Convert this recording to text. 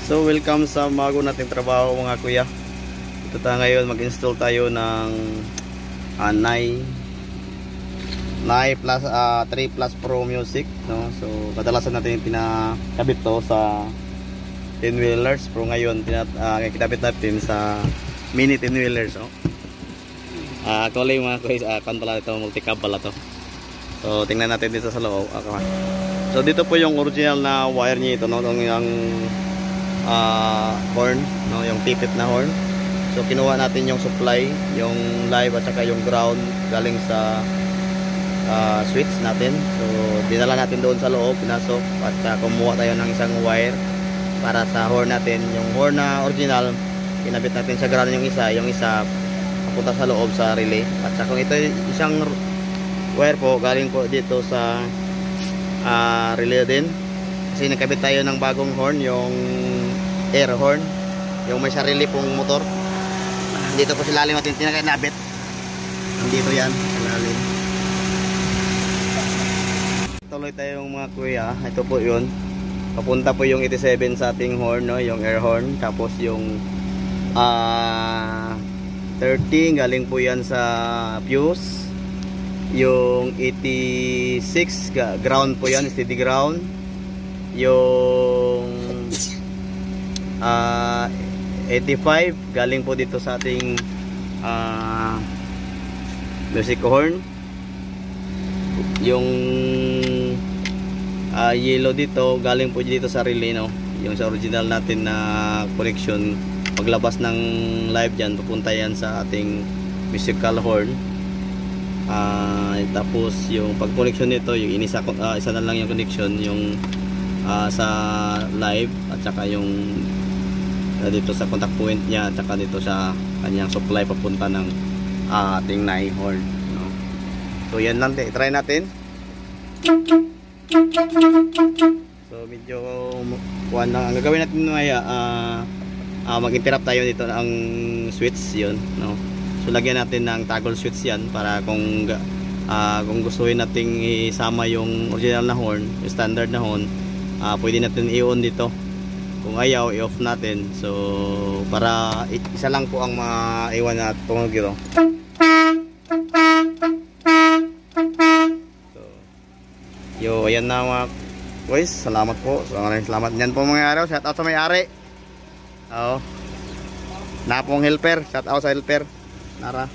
So welcome sa bago nating trabaho mga kuya. Ito tayo ngayon, mag-install tayo ng Nai Plus 3 Plus Pro Music, no? So kadalasan natin pinakabit to sa 10 wheelers, pero ngayon kinabit natin sa mini 10 wheelers, no? Actually mga kuya, kan pala ito, multi-cab pala to. So tingnan natin dito sa loob. So dito po yung original na wire niya ito, no? Yung horn, no? Yung tipit na horn. So kinuha natin yung supply, yung live at saka yung ground galing sa switch natin. So dinala natin doon sa loob, pinasok at kumuha tayo ng isang wire para sa horn natin. Yung horn na original, kinabit natin sa ground yung isa papunta sa loob sa relay. At saka ito isang wire po galing po dito sa relay din. Kasi nakabit tayo ng bagong horn, yung air horn, yung may sarili pong motor. Dito po sa lalim natin tinakabit. Dito yan, sa lalim. Tuloy tayo mga kuya. Ito po yun. Papunta po yung 87 sa ating horn, no? Yung air horn. Tapos yung 30 galing po yan sa fuse. Yung 86 ground po yan, steady ground. Yung 85 galing po dito sa ating music horn. Yung yellow dito galing po dito sa relay, no? Yung sa original natin na connection. Paglabas ng live dyan, pupunta yan sa ating musical horn. Tapos yung pag connection nito, yung isa na lang yung connection, yung sa live at saka yung dito sa contact point niya at saka dito sa kanyang supply papunta ng ating Nai horn, no? So yan lang, try natin. So medyo kuwan lang ang gagawin natin maya. Mag-interrupt tayo dito ng switch yun, no? So lagyan natin ng toggle switch yan para kung gustuhin nating isama yung original na horn, yung standard na horn, pwede natin i-on dito. Kung ayaw, i-off natin. So para isa lang po ang maiwan na tungog ito. So ayan na mga guys, salamat po. So maraming salamat. Yan po mga araw, shout out sa may-ari. Na pong helper, shout out sa helper. Nara.